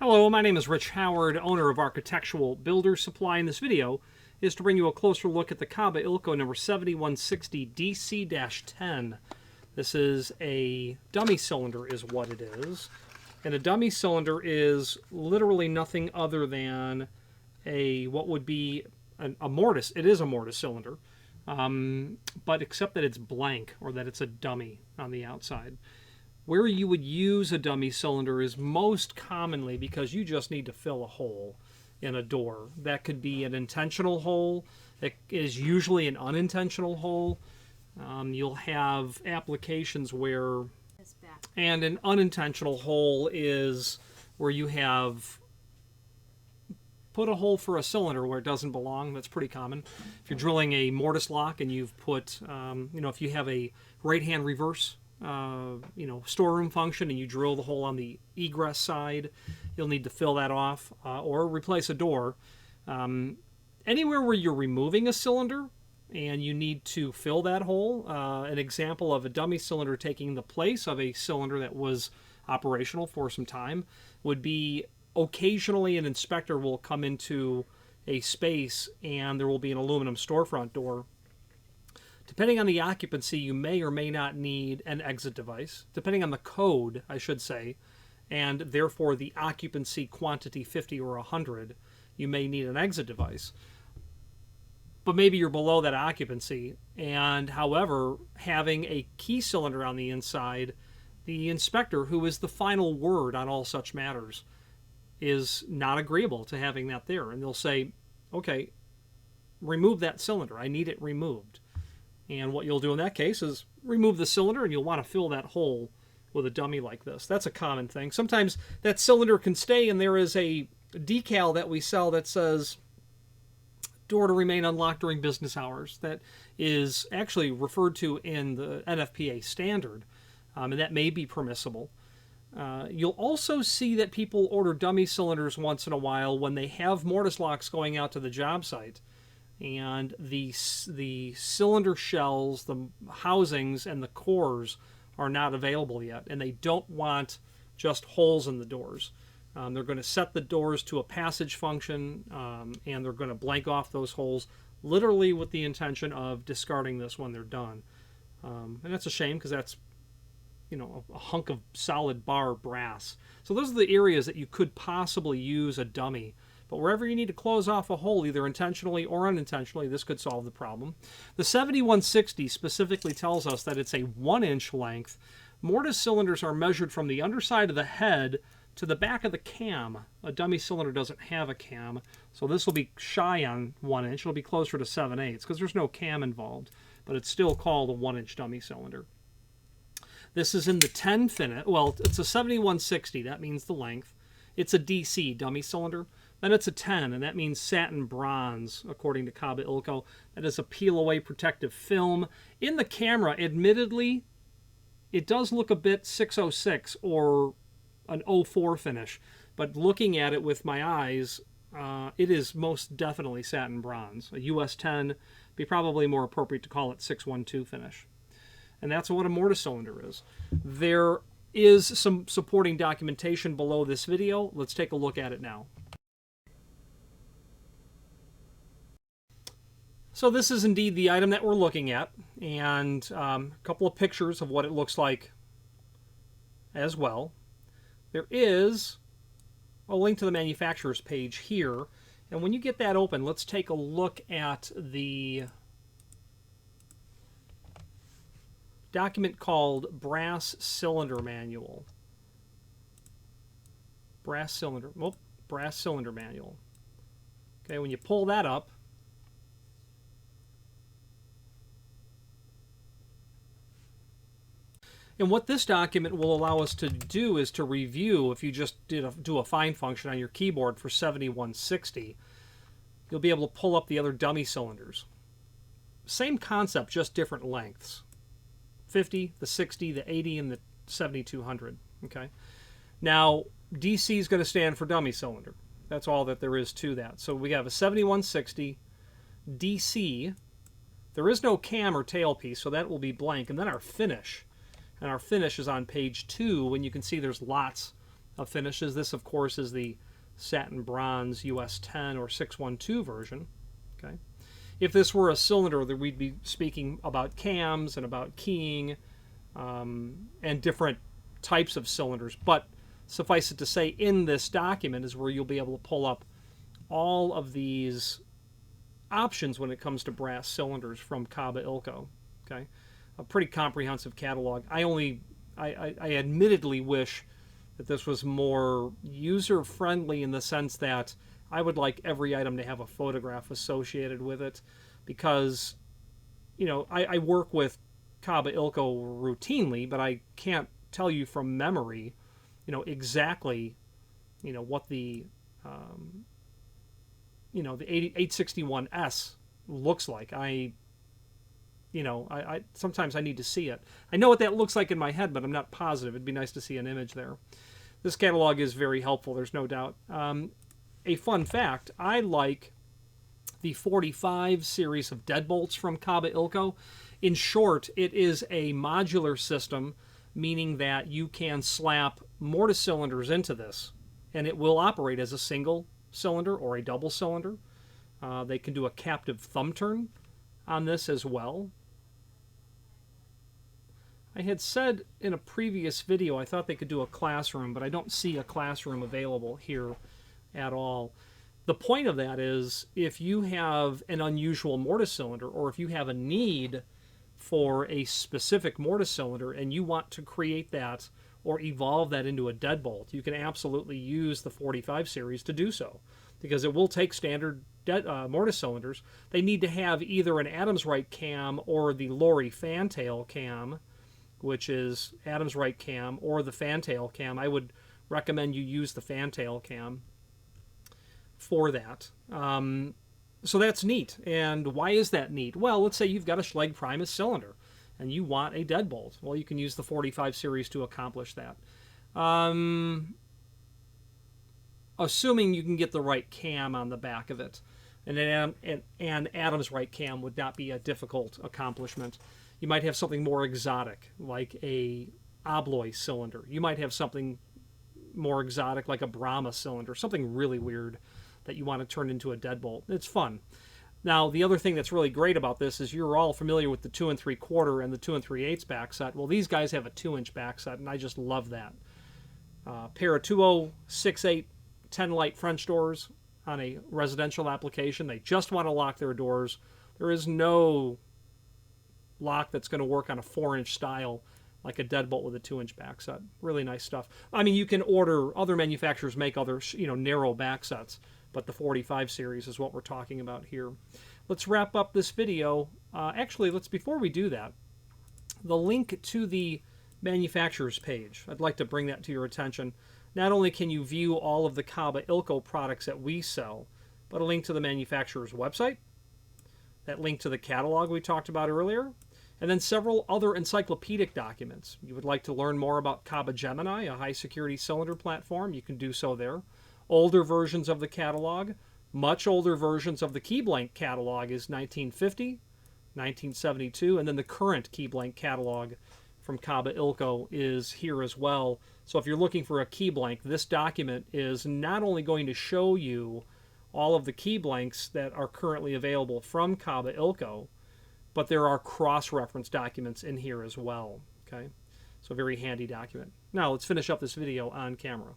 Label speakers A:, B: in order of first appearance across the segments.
A: Hello, my name is Rich Howard, owner of Architectural Builder Supply. In this video is to bring you a closer look at the Kaba Ilco number 7160DC-10. This is a dummy cylinder is what it is. And a dummy cylinder is literally nothing other than what would be a mortise. It is a mortise cylinder, but except that it's blank, or that it's a dummy on the outside. Where you would use a dummy cylinder is most commonly because you just need to fill a hole in a door. That could be an intentional hole. It is usually an unintentional hole. You'll have applications where, and an unintentional hole is where you have put a hole for a cylinder where it doesn't belong. That's pretty common. If you're drilling a mortise lock and you've put, if you have a right-hand reverse storeroom function and you drill the hole on the egress side, you'll need to fill that off or replace a door. Anywhere where you're removing a cylinder and you need to fill that hole, an example of a dummy cylinder taking the place of a cylinder that was operational for some time would be occasionally an inspector will come into a space and there will be an aluminum storefront door. Depending on the occupancy, you may or may not need an exit device. Depending on the code, I should say, and therefore the occupancy quantity 50 or 100, you may need an exit device. But maybe you're below that occupancy, and however, having a key cylinder on the inside, the inspector, who is the final word on all such matters, is not agreeable to having that there. And they'll say, okay, remove that cylinder. I need it removed. And what you'll do in that case is remove the cylinder, and you'll want to fill that hole with a dummy like this. That's a common thing. Sometimes that cylinder can stay, and there is a decal that we sell that says door to remain unlocked during business hours. That is actually referred to in the NFPA standard, and that may be permissible. You'll also see that people order dummy cylinders once in a while when they have mortise locks going out to the job site. And the cylinder shells, the housings, and the cores are not available yet. And they don't want just holes in the doors. They're going to set the doors to a passage function, and they're going to blank off those holes, literally with the intention of discarding this when they're done. And that's a shame because that's, a hunk of solid bar brass. So those are the areas that you could possibly use a dummy. But wherever you need to close off a hole, either intentionally or unintentionally, this could solve the problem. The 7160 specifically tells us that it's a 1-inch length. Mortise cylinders are measured from the underside of the head to the back of the cam. A dummy cylinder doesn't have a cam, so this will be shy on 1 inch. It'll be closer to 7/8 because there's no cam involved, but it's still called a 1-inch dummy cylinder. This is in the 10 finish. Well, it's a 7160. That means the length. It's a DC dummy cylinder. Then it's a 10, and that means satin bronze, according to Kaba Ilco. That is a peel-away protective film. In the camera, admittedly, it does look a bit 606 or an 04 finish, but looking at it with my eyes, it is most definitely satin bronze. A US 10 be probably more appropriate to call it 612 finish. And that's what a mortise cylinder is. There is some supporting documentation below this video. Let's take a look at it now. So this is indeed the item that we're looking at, and a couple of pictures of what it looks like as well. There is a link to the manufacturer's page here, and when you get that open, let's take a look at the document called Brass Cylinder Manual. Brass Cylinder Manual. Okay, when you pull that up, and what this document will allow us to do is to review, if you just do a find function on your keyboard for 7160, you'll be able to pull up the other dummy cylinders. Same concept, just different lengths. 50, the 60, the 80, and the 7200. Okay. Now, DC is going to stand for dummy cylinder. That's all that there is to that. So we have a 7160 DC. There is no cam or tailpiece, so that will be blank. And then our finish. And our finish is on page 2, when you can see there's lots of finishes. This, of course, is the satin bronze US 10 or 612 version. Okay. If this were a cylinder, then we'd be speaking about cams and about keying and different types of cylinders. But suffice it to say, in this document is where you'll be able to pull up all of these options when it comes to brass cylinders from Kaba Ilco. Okay, a pretty comprehensive catalog. I admittedly wish that this was more user-friendly in the sense that I would like every item to have a photograph associated with it, because, you know, I work with Kaba Ilco routinely, but I can't tell you from memory, you know, exactly, you know, what the, you know, the 861S looks like. Sometimes I need to see it. I know what that looks like in my head, but I'm not positive. It'd be nice to see an image there. This catalog is very helpful, there's no doubt. A fun fact, I like the 45 series of deadbolts from Kaba Ilco. In short, it is a modular system, meaning that you can slap mortise cylinders into this, and it will operate as a single cylinder or a double cylinder. They can do a captive thumb turn on this as well. I had said in a previous video I thought they could do a classroom, but I don't see a classroom available here at all. The point of that is, if you have an unusual mortise cylinder, or if you have a need for a specific mortise cylinder and you want to create that or evolve that into a deadbolt, you can absolutely use the 45 series to do so, because it will take standard mortise cylinders. They need to have either an Adams right cam or the Lorry fantail cam, which is Adams right cam, or the fantail cam. I would recommend you use the fantail cam for that. So that's neat. And why is that neat? Well, let's say you've got a Schlage Primus cylinder and you want a deadbolt. Well, you can use the 45 series to accomplish that. Assuming you can get the right cam on the back of it. And an Adams right cam would not be a difficult accomplishment. You might have something more exotic, like a Abloy cylinder. You might have something more exotic, like a Brahma cylinder, something really weird that you want to turn into a deadbolt. It's fun. Now, the other thing that's really great about this is you're all familiar with the 2 3/4 and the 2 3/8 back set. Well, these guys have a 2-inch back set, and I just love that. Pair of 2068 10-light French doors on a residential application. They just want to lock their doors. There is no lock that's going to work on a 4-inch style like a deadbolt with a 2-inch back set. Really nice stuff. I mean, you can order, other manufacturers make other, narrow back sets, but the 45 series is what we're talking about here. Let's wrap up this video. Actually, before we do that, the link to the manufacturer's page, I'd like to bring that to your attention. Not only can you view all of the Kaba Ilco products that we sell, but a link to the manufacturer's website, that link to the catalog we talked about earlier, and then several other encyclopedic documents. You would like to learn more about Kaba Gemini, a high-security cylinder platform, you can do so there. Older versions of the catalog, much older versions of the key blank catalog is 1950, 1972, and then the current key blank catalog from Kaba Ilco is here as well. So if you're looking for a key blank, this document is not only going to show you all of the key blanks that are currently available from Kaba Ilco, but there are cross-reference documents in here as well. Okay, so a very handy document. Now let's finish up this video on camera.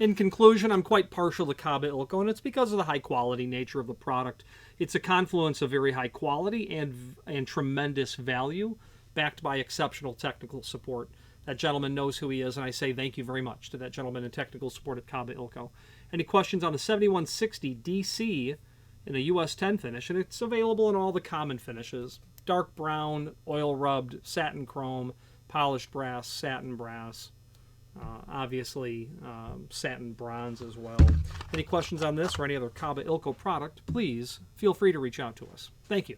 A: In conclusion, I'm quite partial to Kaba Ilco, and it's because of the high-quality nature of the product. It's a confluence of very high quality and tremendous value, backed by exceptional technical support. That gentleman knows who he is, and I say thank you very much to that gentleman in technical support at Kaba Ilco. Any questions on the 7160DC in the US 10 finish, and it's available in all the common finishes: dark brown, oil rubbed, satin chrome, polished brass, satin brass, obviously satin bronze as well. Any questions on this or any other Kaba Ilco product, please feel free to reach out to us. Thank you.